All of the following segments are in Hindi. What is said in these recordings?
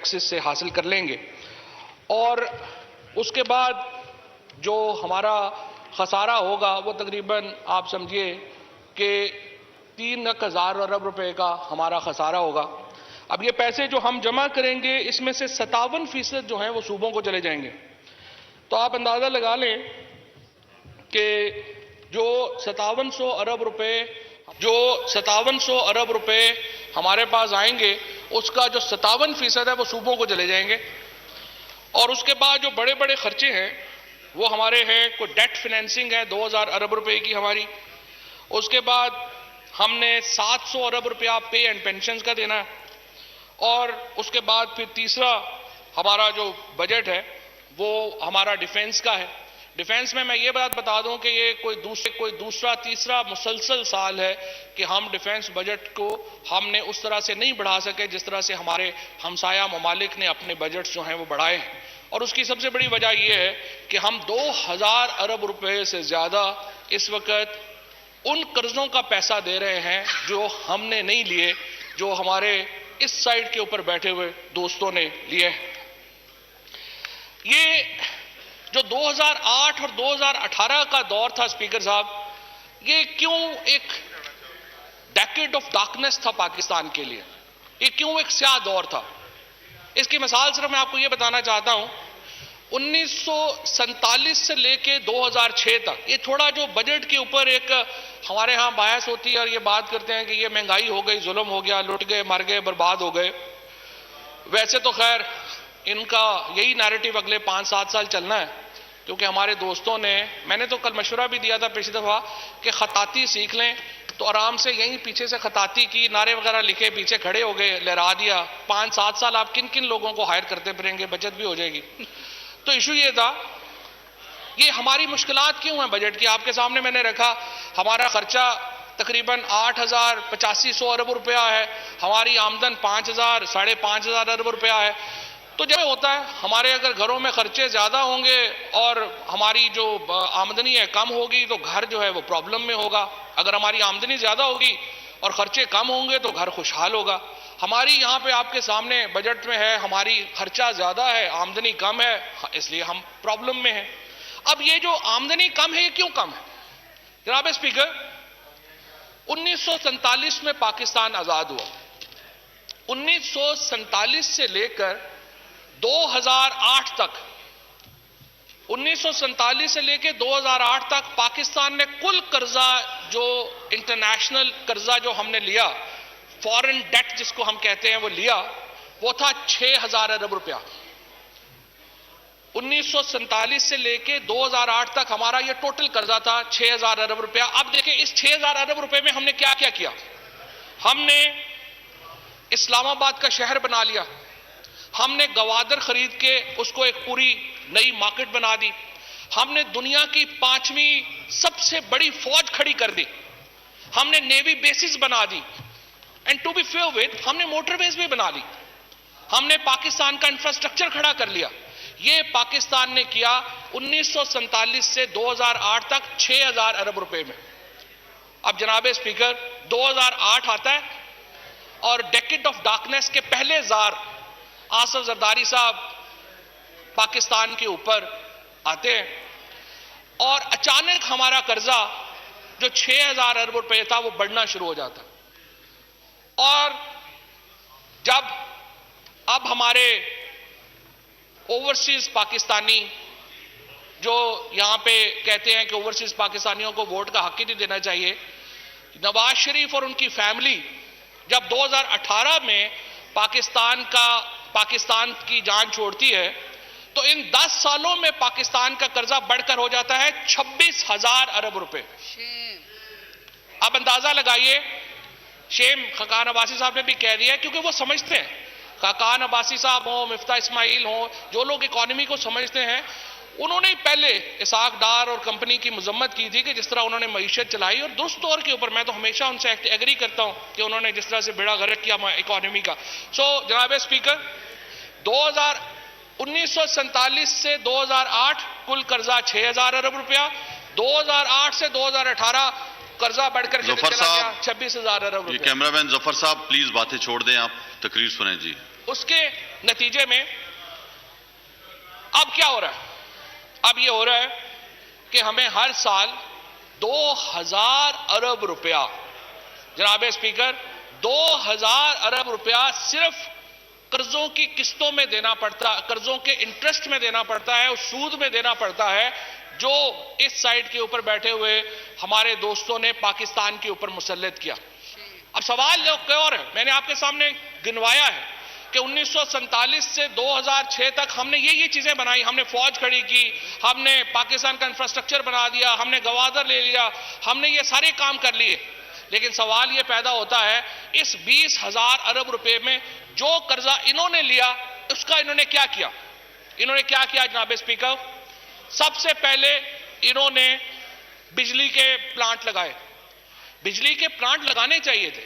एक्सिस से हासिल कर लेंगे और उसके बाद जो हमारा खसारा होगा वो तकरीबन आप समझिए कि 3,000 अरब रुपए का हमारा खसारा होगा। अब ये पैसे जो हम जमा करेंगे इसमें से 57% जो हैं वो सूबों को चले जाएंगे। तो आप अंदाजा लगा लें कि जो 5700 अरब रुपए हमारे पास आएंगे उसका जो 57% है वो सूबों को चले जाएंगे। और उसके बाद जो बड़े बड़े खर्चे हैं वो हमारे हैं, कोई डेट फिनेंसिंग है 2,000 अरब रुपए की हमारी। उसके बाद हमने 700 अरब रुपया पे एंड पेंशन का देना है। और उसके बाद फिर तीसरा हमारा जो बजट है वो हमारा डिफेंस का है। डिफेंस में मैं ये बात बता दूं कि ये कोई दूसरा तीसरा मुसलसल साल है कि हम डिफेंस बजट को हमने उस तरह से नहीं बढ़ा सके जिस तरह से हमारे हमसाया ममालिक ने अपने बजट जो हैं वो बढ़ाए हैं। और उसकी सबसे बड़ी वजह यह है कि हम 2,000 अरब रुपए से ज्यादा इस वक्त उन कर्जों का पैसा दे रहे हैं जो हमने नहीं लिए, जो हमारे इस साइड के ऊपर बैठे हुए दोस्तों ने लिए हैं। ये जो 2008 और 2018 का दौर था स्पीकर साहब, ये क्यों एक डेकेड ऑफ डार्कनेस था पाकिस्तान के लिए, ये क्यों एक स्याह दौर था? इसकी मिसाल सिर्फ मैं आपको ये बताना चाहता हूं, 1947 से लेके 2006 तक ये थोड़ा जो बजट के ऊपर एक हमारे यहां बहस होती है और ये बात करते हैं कि ये महंगाई हो गई, जुल्म हो गया, लुट गए, मर गए, बर्बाद हो गए। वैसे तो खैर इनका यही नैरेटिव अगले 5-7 साल चलना है, क्योंकि हमारे दोस्तों ने, मैंने तो कल मशवरा भी दिया था पिछली दफा कि खताती सीख लें, तो आराम से यहीं पीछे से खताती की, नारे वगैरह लिखे, पीछे खड़े हो गए, लहरा दिया। 5-7 साल आप किन किन लोगों को हायर करते फिरेंगे, बचत भी हो जाएगी। तो इशू ये था, ये हमारी मुश्किलात क्यों हैं बजट की? आपके सामने मैंने रखा, हमारा खर्चा तकरीबन 8,085 अरब रुपया है, हमारी आमदन 5,000 साढ़े 5,000 अरब रुपया है। तो जब होता है हमारे अगर घरों में खर्चे ज्यादा होंगे और हमारी जो आमदनी है कम होगी तो घर जो है वो प्रॉब्लम में होगा। अगर हमारी आमदनी ज्यादा होगी और खर्चे कम होंगे तो घर खुशहाल होगा। हमारी यहाँ पे आपके सामने बजट में है, हमारी खर्चा ज्यादा है, आमदनी कम है, इसलिए हम प्रॉब्लम में हैं। अब ये जो आमदनी कम है ये क्यों कम है? जनाब स्पीकर, 1947 में पाकिस्तान आजाद हुआ। 1947 से लेकर 2008 तक, 1947 से लेकर 2008 तक पाकिस्तान ने कुल कर्जा, जो इंटरनेशनल कर्जा जो हमने लिया, फॉरेन डेट जिसको हम कहते हैं, वो लिया, वो था 6,000 अरब रुपया। 1947 से लेके 2008 तक हमारा ये टोटल कर्जा था 6,000 अरब रुपया। अब देखिए इस 6,000 अरब रुपए में हमने क्या क्या किया। हमने इस्लामाबाद का शहर बना लिया, हमने गवादर खरीद के उसको एक पूरी नई मार्केट बना दी, हमने दुनिया की 5वीं सबसे बड़ी फौज खड़ी कर दी, हमने नेवी बेसिस बना दी, and to be fair with हमने मोटरवेज भी बना ली, हमने पाकिस्तान का इंफ्रास्ट्रक्चर खड़ा कर लिया। ये पाकिस्तान ने किया 1947 से 2008 तक 6,000 अरब रुपए में। अब जनाब स्पीकर 2008 आता है और डेकेड ऑफ डार्कनेस के पहले जार आसिफ जरदारी साहब पाकिस्तान के ऊपर आते हैं और अचानक हमारा कर्जा जो 6,000 अरब रुपए था वो बढ़ना शुरू हो जाता। और जब अब हमारे ओवरसीज पाकिस्तानी, जो यहां पे कहते हैं कि ओवरसीज पाकिस्तानियों को वोट का हक ही नहीं देना चाहिए, नवाज शरीफ और उनकी फैमिली जब 2018 में पाकिस्तान की जान छोड़ती है तो इन 10 सालों में पाकिस्तान का कर्जा बढ़कर हो जाता है 26,000 अरब रुपए। अब अंदाजा लगाइए, शेम खकान अब्बासी साहब ने भी कह दिया, क्योंकि वो समझते हैं, खकान अब्बासी साहब हो, मिफ्ता इस्माइल हो, जो लोग इकोनॉमी को समझते हैं, उन्होंने पहले इसाक डार और कंपनी की मजम्मत की थी कि जिस तरह उन्होंने मईशत चलाई, और दुरुस्त तौर के ऊपर मैं तो हमेशा उनसे एग्री करता हूं कि उन्होंने जिस तरह से बेड़ा गर्क किया इकोनॉमी का। सो जनाब स्पीकर, 1947 से 2008 कुल कर्जा 6,000 अरब रुपया, 2008 से 2018 कर्जा बढ़कर चला गया 26,000 अरब रुपया। कैमरामैन जफर साहब प्लीज बातें छोड़ दें, आप तकरीर सुने जी। उसके नतीजे में अब क्या हो रहा है? अब ये हो रहा है कि हमें हर साल 2000 अरब रुपया, जनाब स्पीकर, 2000 अरब रुपया सिर्फ कर्जों की किस्तों में देना पड़ता, कर्जों के इंटरेस्ट में देना पड़ता है, उस सूद में देना पड़ता है जो इस साइड के ऊपर बैठे हुए हमारे दोस्तों ने पाकिस्तान के ऊपर मुसल्लत किया। अब सवाल जो और है, मैंने आपके सामने गिनवाया है कि 1947 से 2006 तक हमने ये चीजें बनाई, हमने फौज खड़ी की, हमने पाकिस्तान का इंफ्रास्ट्रक्चर बना दिया, हमने गवादर ले लिया, हमने ये सारे काम कर लिए। लेकिन सवाल ये पैदा होता है, इस 20,000 अरब रुपए में जो कर्जा इन्होंने लिया उसका इन्होंने क्या किया? इन्होंने क्या किया जनाब स्पीकर? सबसे पहले इन्होंने बिजली के प्लांट लगाए। बिजली के प्लांट लगाने चाहिए थे,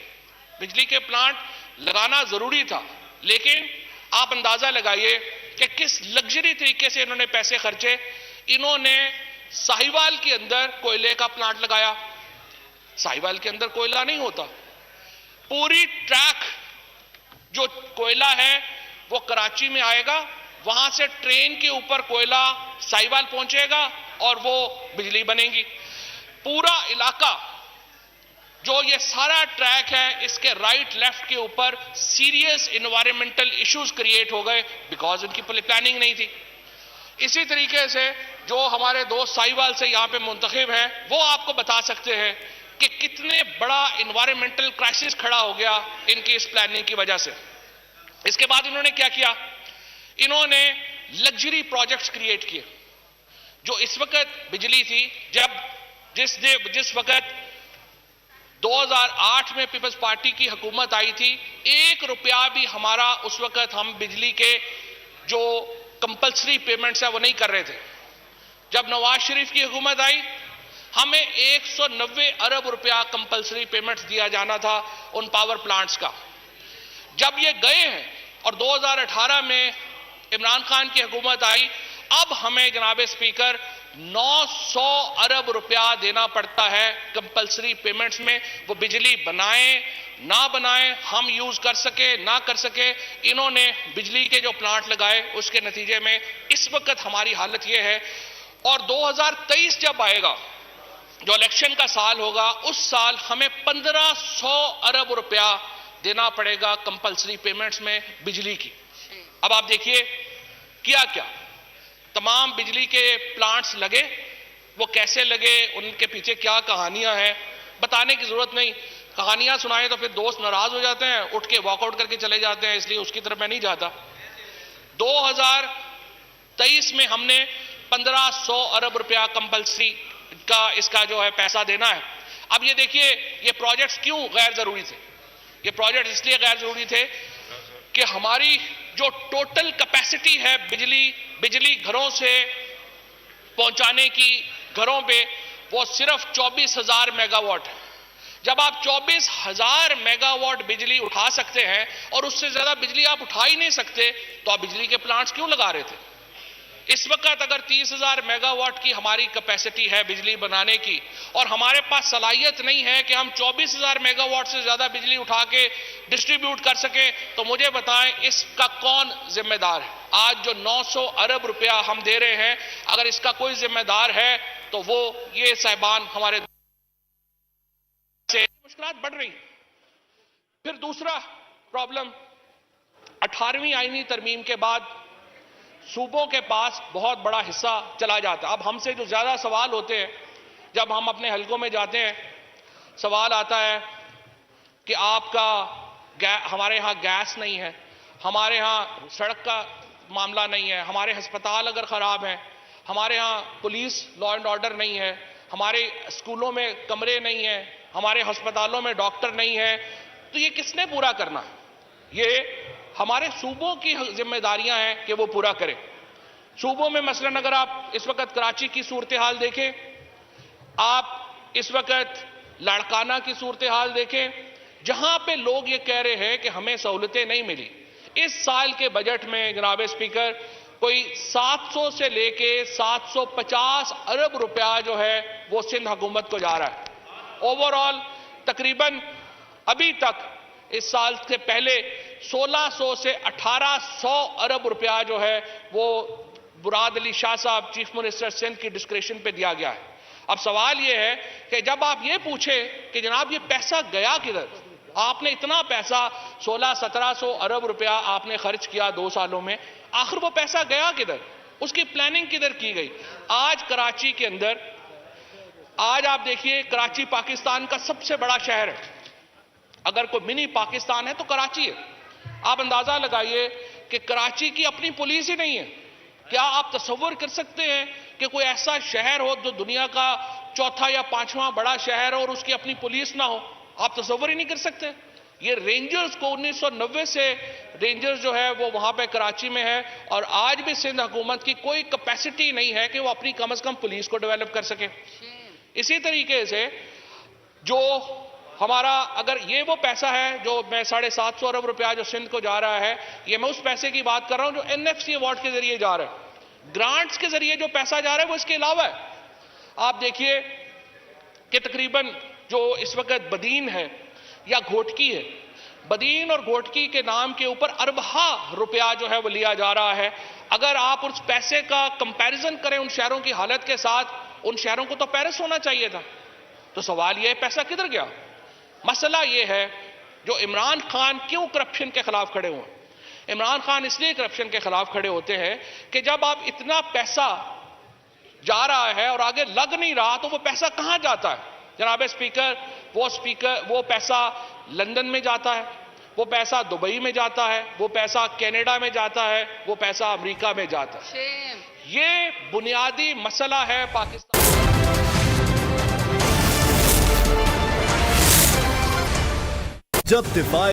बिजली के प्लांट लगाना जरूरी था, लेकिन आप अंदाजा लगाइए कि किस लग्जरी तरीके से इन्होंने पैसे खर्चे। इन्होंने साहिवाल के अंदर कोयले का प्लांट लगाया। साहिवाल के अंदर कोयला नहीं होता। पूरी ट्रैक जो कोयला है वो कराची में आएगा, वहां से ट्रेन के ऊपर कोयला साहिवाल पहुंचेगा और वो बिजली बनेगी। पूरा इलाका जो ये सारा ट्रैक है, इसके राइट लेफ्ट के ऊपर सीरियस एनवायरमेंटल इश्यूज क्रिएट हो गए बिकॉज इनकी प्लानिंग नहीं थी। इसी तरीके से जो हमारे दोस्त साहिवाल से यहां पे मुंतखब हैं, वो आपको बता सकते हैं कि कितने बड़ा एनवायरमेंटल क्राइसिस खड़ा हो गया इनकी इस प्लानिंग की वजह से। इसके बाद इन्होंने क्या किया? इन्होंने लग्जरी प्रोजेक्ट्स क्रिएट किए। जो इस वक्त बिजली थी, जिस वक्त 2008 में पीपल्स पार्टी की हुकूमत आई थी, 1 रुपया भी हमारा उस वक्त हम बिजली के जो कंपल्सरी पेमेंट्स है वो नहीं कर रहे थे। जब नवाज शरीफ की हुकूमत आई, हमें 190 अरब रुपया कंपल्सरी पेमेंट्स दिया जाना था उन पावर प्लांट्स का। जब ये गए हैं और 2018 में इमरान खान की हुकूमत आई, अब हमें जनाब स्पीकर 900 अरब रुपया देना पड़ता है कंपल्सरी पेमेंट्स में। वो बिजली बनाएं ना बनाएं, हम यूज कर सके ना कर सके, इन्होंने बिजली के जो प्लांट लगाए उसके नतीजे में इस वक्त हमारी हालत ये है। और 2023 जब आएगा, जो इलेक्शन का साल होगा, उस साल हमें 1500 अरब रुपया देना पड़ेगा कंपल्सरी पेमेंट्स में बिजली की। अब आप देखिए किया क्या, तमाम बिजली के प्लांट्स लगे, वो कैसे लगे, उनके पीछे क्या कहानियां हैं, बताने की जरूरत नहीं। कहानियां सुनाएं तो फिर दोस्त नाराज हो जाते हैं, उठ के वॉकआउट करके चले जाते हैं, इसलिए उसकी तरफ मैं नहीं जाता। 2023 में हमने 1500 अरब रुपया कंपल्सरी का इसका जो है पैसा देना है। अब ये देखिए, ये प्रोजेक्ट्स क्यों गैर जरूरी थे? ये प्रोजेक्ट इसलिए गैर जरूरी थे कि हमारी जो टोटल कैपेसिटी है बिजली घरों से पहुंचाने की, घरों पे, वो सिर्फ 24,000 मेगावाट है। जब आप 24,000 मेगावाट बिजली उठा सकते हैं और उससे ज्यादा बिजली आप उठा ही नहीं सकते, तो आप बिजली के प्लांट्स क्यों लगा रहे थे? इस वक्त अगर 30,000 मेगावाट की हमारी कैपेसिटी है बिजली बनाने की और हमारे पास सलाहियत नहीं है कि हम 24,000 मेगावाट से ज्यादा बिजली उठा के डिस्ट्रीब्यूट कर सके, तो मुझे बताएं इसका कौन जिम्मेदार है? आज जो 900 अरब रुपया हम दे रहे हैं, अगर इसका कोई जिम्मेदार है तो वो ये साहिबान हमारे से मुश्किलात बढ़ रही। फिर दूसरा प्रॉब्लम, 18वीं आईनी तरमीम के बाद सूबों के पास बहुत बड़ा हिस्सा चला जाता है। अब हमसे जो ज्यादा सवाल होते हैं, जब हम अपने हलकों में जाते हैं, सवाल आता है कि आपका हमारे यहाँ गैस नहीं है, हमारे यहाँ सड़क का मामला नहीं है, हमारे अस्पताल अगर खराब हैं, हमारे यहाँ पुलिस लॉ एंड ऑर्डर नहीं है, हमारे स्कूलों में कमरे नहीं है, हमारे अस्पतालों में डॉक्टर नहीं है, तो ये किसने पूरा करना? ये हमारे सूबों की जिम्मेदारियां हैं कि वो पूरा करें। सूबों में मसलन अगर आप इस वक्त कराची की सूरत हाल देखें, आप इस वक्त लाड़काना की सूरत हाल देखें, जहां पे लोग ये कह रहे हैं कि हमें सहूलतें नहीं मिली। इस साल के बजट में जनाब स्पीकर कोई 700 से लेके 750 अरब रुपया जो है वो सिंध हुकूमत को जा रहा है। ओवरऑल तकरीबन अभी तक इस साल से पहले 1600 से 1800 अरब रुपया जो है वो मुराद अली शाह साहब चीफ मिनिस्टर सिंध की डिस्क्रिप्शन पे दिया गया है। अब सवाल यह है कि जब आप ये पूछे कि जनाब ये पैसा गया किधर, आपने इतना पैसा 1600-1700 अरब रुपया आपने खर्च किया 2 सालों में, आखिर वो पैसा गया किधर, उसकी प्लानिंग किधर की गई? आज कराची के अंदर, आज आप देखिए कराची पाकिस्तान का सबसे बड़ा शहर है। अगर कोई मिनी पाकिस्तान है तो कराची है। आप अंदाजा लगाइए कि कराची की अपनी पुलिस ही नहीं है। क्या आप तसव्वुर कर सकते हैं कि कोई ऐसा शहर हो जो दुनिया का चौथा या 5वां बड़ा शहर हो और उसकी अपनी पुलिस ना हो? आप तसव्वुर ही नहीं कर सकते। ये रेंजर्स को 1990 से रेंजर्स जो है वो वहां पे कराची में है और आज भी सिंध हुकूमत की कोई कैपेसिटी नहीं है कि वो अपनी कम से कम पुलिस को डेवलप कर सके। इसी तरीके से जो हमारा, अगर ये वो पैसा है जो मैं 750 अरब रुपया जो सिंध को जा रहा है, ये मैं उस पैसे की बात कर रहा हूं जो एनएफसी अवार्ड के जरिए जा रहा है। ग्रांट्स के जरिए जो पैसा जा रहा है वो इसके अलावा है। आप देखिए कि तकरीबन जो इस वक्त बदीन है या घोटकी है, बदीन और घोटकी के नाम के ऊपर अरबा रुपया जो है वो लिया जा रहा है। अगर आप उस पैसे का कंपैरिजन करें उन शहरों की हालत के साथ, उन शहरों को तो पेरिस होना चाहिए था। तो सवाल यह पैसा किधर गया? मसला यह है जो इमरान खान क्यों करप्शन के खिलाफ खड़े हुए? इमरान खान इसलिए करप्शन के खिलाफ खड़े होते हैं कि जब आप इतना पैसा जा रहा है और आगे लग नहीं रहा तो वो पैसा कहां जाता है? जनाब स्पीकर, वो पैसा लंदन में जाता है, वो पैसा दुबई में जाता है, वो पैसा कनाडा में जाता है, वो पैसा अमेरिका में जाता है। ये बुनियादी मसला है पाकिस्तान। जब दिफा